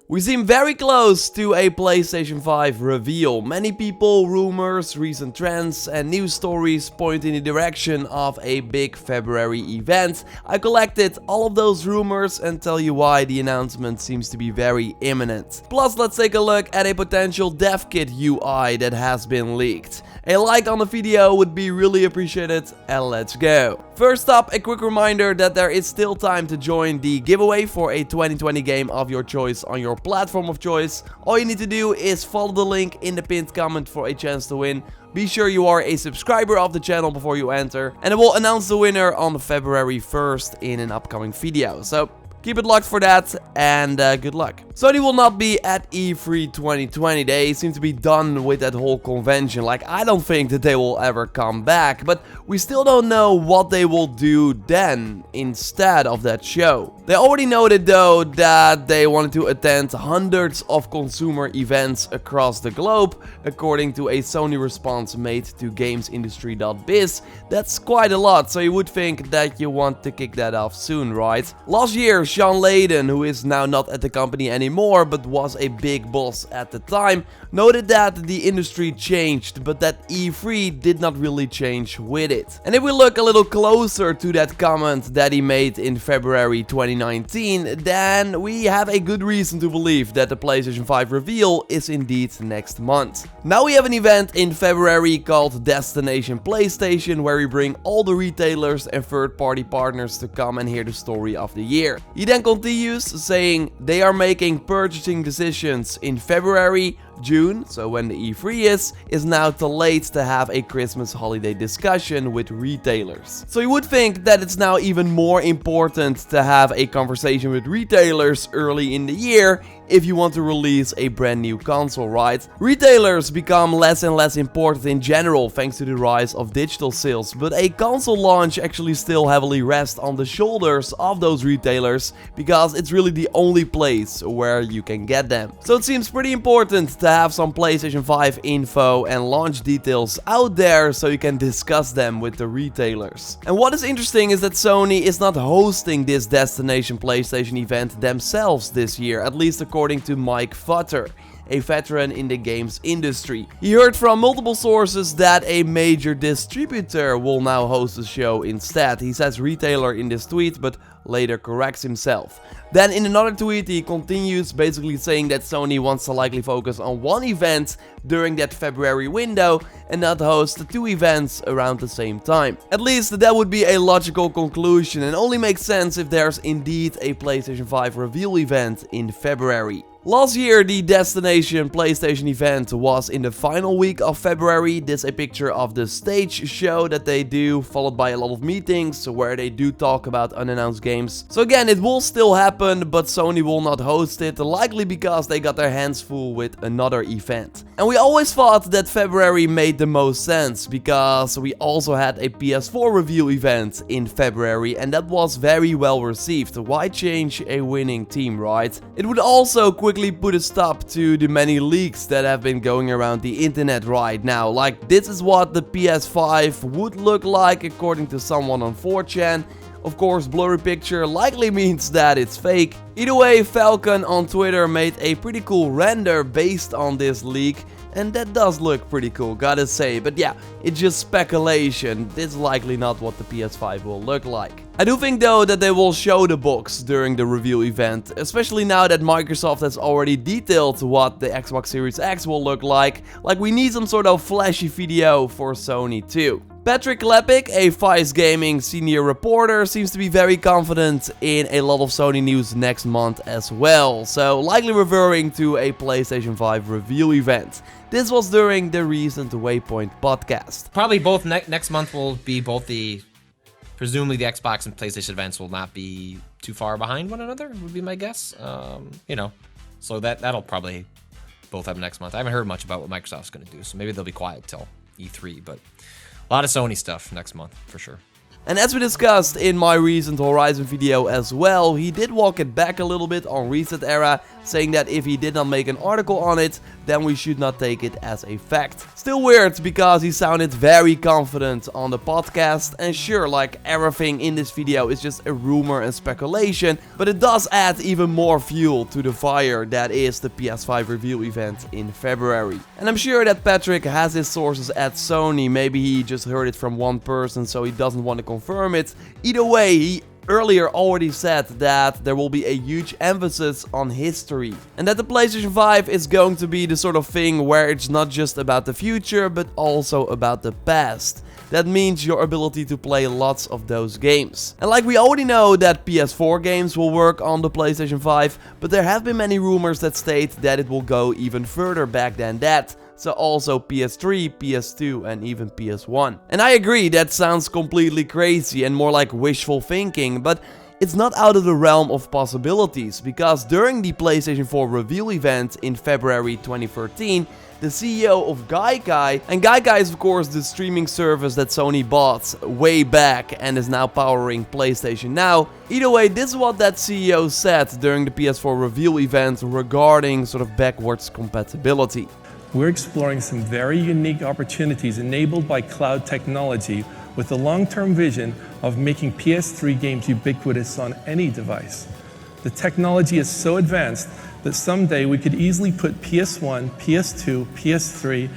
We seem very close to a PlayStation 5 reveal. Many people, rumors, recent trends and news stories point in the direction of a big February event. I collected all of those rumors and tell you why the announcement seems to be very imminent. Plus, let's take a look at a potential dev kit UI that has been leaked. A like on the video would be really appreciated, and let's go. First up, a quick reminder that there is still time to join the giveaway for a 2020 game of your choice on your platform of choice. All you need to do is follow the link in the pinned comment for a chance to win. Be sure you are a subscriber of the channel before you enter, and I will announce the winner on February 1st in an upcoming video. So keep it locked for that, and good luck. Sony will not be at E3 2020. They seem to be done with that whole convention. Like, I don't think that they will ever come back, but we still don't know what they will do then instead of that show. They already noted though that they wanted to attend hundreds of consumer events across the globe, according to a Sony response made to gamesindustry.biz. That's quite a lot, so you would think that you want to kick that off soon, right? Last year, Sean Layden, who is now not at the company anymore but was a big boss at the time, noted that the industry changed, but that E3 did not really change with it. And if we look a little closer to that comment that he made in February 2019, then we have a good reason to believe that the PlayStation 5 reveal is indeed next month. Now we have an event in February called Destination PlayStation, where we bring all the retailers and third-party partners to come and hear the story of the year. He then continues saying they are making purchasing decisions in February. June, so when the E3 is now too late to have a Christmas holiday discussion with retailers. So you would think that it's now even more important to have a conversation with retailers early in the year if you want to release a brand new console, right? Retailers become less and less important in general thanks to the rise of digital sales, but a console launch actually still heavily rests on the shoulders of those retailers because it's really the only place where you can get them. So it seems pretty important to have some PlayStation 5 info and launch details out there so you can discuss them with the retailers. And what is interesting is that Sony is not hosting this Destination PlayStation event themselves this year, at least according to Mike Futter, a veteran in the games industry. He heard from multiple sources that a major distributor will now host the show instead. He says retailer in this tweet, but later corrects himself. Then in another tweet he continues basically saying that Sony wants to likely focus on one event during that February window and not host two events around the same time. At least that would be a logical conclusion and only makes sense if there's indeed a PlayStation 5 reveal event in February. Last year, the Destination PlayStation event was in the final week of February. This is a picture of the stage show that they do, followed by a lot of meetings where they do talk about unannounced games. So again, it will still happen, but Sony will not host it, likely because they got their hands full with another event. And we always thought that February made the most sense, because we also had a PS4 reveal event in February, and that was very well received. Why change a winning team, right? It would also quickly put a stop to the many leaks that have been going around the internet right now. Like, this is what the PS5 would look like according to someone on 4chan. Of course, blurry picture likely means that it's fake. Either way, Falcon on Twitter made a pretty cool render based on this leak, and that does look pretty cool, gotta say. But yeah, it's just speculation. This is likely not what the PS5 will look like. I do think though that they will show the box during the reveal event, especially now that Microsoft has already detailed what the Xbox Series X will look like. Like, we need some sort of flashy video for Sony too. Patrick Lepik, a Vice Gaming senior reporter, seems to be very confident in a lot of Sony news next month as well, so likely referring to a PlayStation 5 reveal event. This was during the recent Waypoint podcast. Probably both next month will be both presumably the Xbox and PlayStation events will not be too far behind one another, would be my guess. So that'll probably both happen next month. I haven't heard much about what Microsoft's going to do, so maybe they'll be quiet till E3, but a lot of Sony stuff next month for sure. And as we discussed in my recent Horizon video as well, he did walk it back a little bit on Reset Era, saying that if he did not make an article on it, then we should not take it as a fact. Still weird, because he sounded very confident on the podcast, and sure, like everything in this video is just a rumor and speculation, but it does add even more fuel to the fire that is the PS5 reveal event in February. And I'm sure that Patrick has his sources at Sony, maybe he just heard it from one person so he doesn't want to confirm it. Either way, he earlier already said that there will be a huge emphasis on history, and that the PlayStation 5 is going to be the sort of thing where it's not just about the future but also about the past. That means your ability to play lots of those games. And like we already know that PS4 games will work on the PlayStation 5, but there have been many rumors that state that it will go even further back than that. So also PS3, PS2 and even PS1. And I agree, that sounds completely crazy and more like wishful thinking, but it's not out of the realm of possibilities, because during the PlayStation 4 reveal event in February 2013, the CEO of Gaikai, and Gaikai is of course the streaming service that Sony bought way back and is now powering PlayStation Now. Either way, this is what that CEO said during the PS4 reveal event regarding sort of backwards compatibility. We're exploring some very unique opportunities enabled by cloud technology with the long-term vision of making PS3 games ubiquitous on any device. The technology is so advanced that someday we could easily put PS1, PS2, PS3,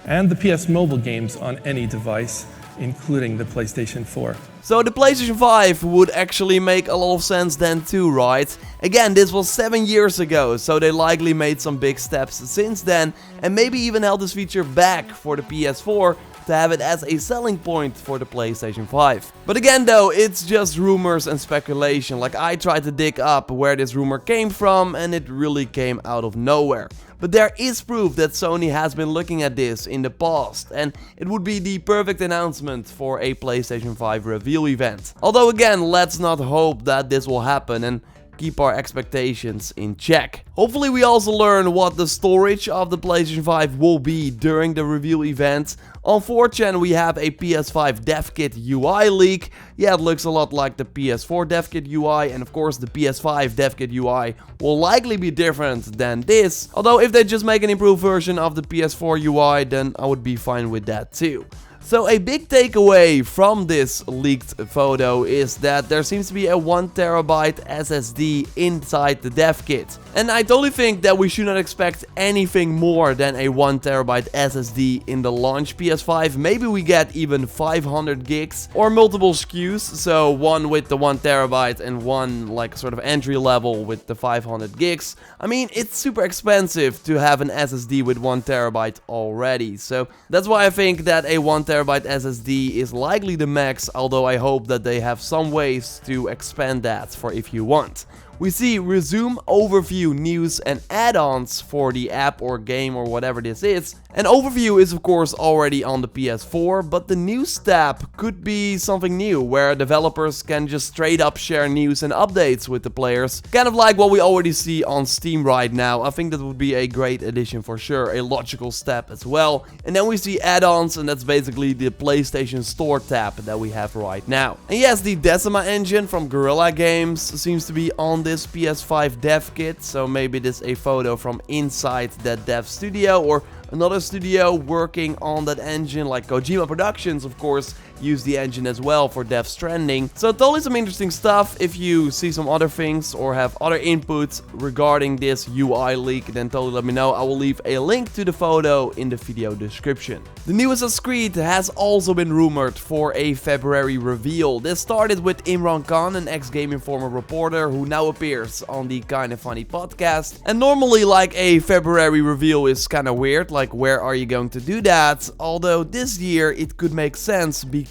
and the PS Mobile games on any device, including the PlayStation 4. So the PlayStation 5 would actually make a lot of sense then too, right? Again, this was 7 years ago, so they likely made some big steps since then, and maybe even held this feature back for the PS4 to have it as a selling point for the PlayStation 5. But again though, it's just rumors and speculation. Like, I tried to dig up where this rumor came from and it really came out of nowhere. But there is proof that Sony has been looking at this in the past, and it would be the perfect announcement for a PlayStation 5 reveal event. Although again, let's not hope that this will happen and keep our expectations in check. Hopefully we also learn what the storage of the PlayStation 5 will be during the reveal event. On 4chan we have a PS5 dev kit UI leak. Yeah, it looks a lot like the PS4 dev kit UI, and of course the PS5 dev kit UI will likely be different than this. Although if they just make an improved version of the PS4 UI, then I would be fine with that too. So a big takeaway from this leaked photo is that there seems to be a 1TB SSD inside the dev kit. And I totally think that we should not expect anything more than a 1TB SSD in the launch PS5. Maybe we get even 500 gigs or multiple SKUs. So one with the 1TB and one like sort of entry level with the 500 gigs. I mean, it's super expensive to have an SSD with 1TB already. So that's why I think that a 1TB SSD is likely the max, although I hope that they have some ways to expand that for if you want. We see resume overview news and add-ons for the app or game or whatever this is. And overview is of course already on the PS4, but the news tab could be something new where developers can just straight up share news and updates with the players. Kind of like what we already see on Steam right now. I think that would be a great addition for sure, a logical step as well. And then we see add-ons, and that's basically the PlayStation Store tab that we have right now. And yes, the Decima engine from Guerrilla Games seems to be on this PS5 dev kit, so maybe this is a photo from inside that dev studio or another studio working on that engine, like Kojima Productions of course use the engine as well for Death Stranding. So totally some interesting stuff. If you see some other things or have other inputs regarding this UI leak, then totally let me know. I will leave a link to the photo in the video description. The new Assassin's Creed has also been rumored for a February reveal. This started with Imran Khan, an ex-Game Informer reporter who now appears on the Kinda Funny podcast. And normally like a February reveal is kinda weird, like where are you going to do that? Although this year it could make sense because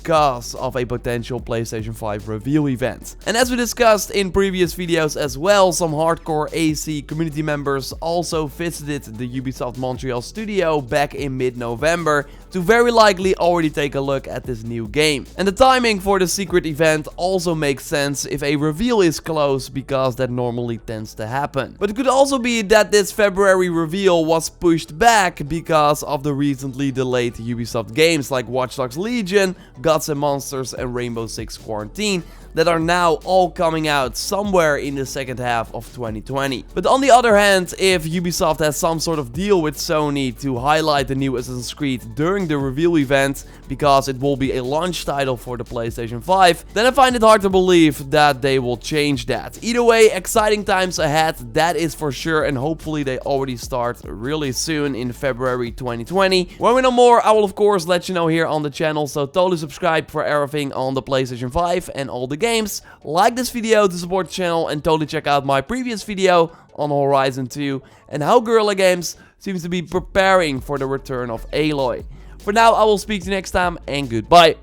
of a potential PlayStation 5 reveal event. And as we discussed in previous videos as well, some hardcore AC community members also visited the Ubisoft Montreal studio back in mid-November to very likely already take a look at this new game. And the timing for the secret event also makes sense if a reveal is close, because that normally tends to happen. But it could also be that this February reveal was pushed back because of the recently delayed Ubisoft games like Watch Dogs Legion, Gods and Monsters and Rainbow Six Quarantine that are now all coming out somewhere in the second half of 2020. But on the other hand, if Ubisoft has some sort of deal with Sony to highlight the new Assassin's Creed during the reveal event, because it will be a launch title for the PlayStation 5, then I find it hard to believe that they will change that. Either way, exciting times ahead, that is for sure, and hopefully they already start really soon in February 2020. When we know more, I will of course let you know here on the channel, so totally subscribe for everything on the PlayStation 5 and all the games. Like this video to support the channel, and totally check out my previous video on Horizon 2 and how Guerrilla Games seems to be preparing for the return of Aloy. For now, I will speak to you next time, and goodbye.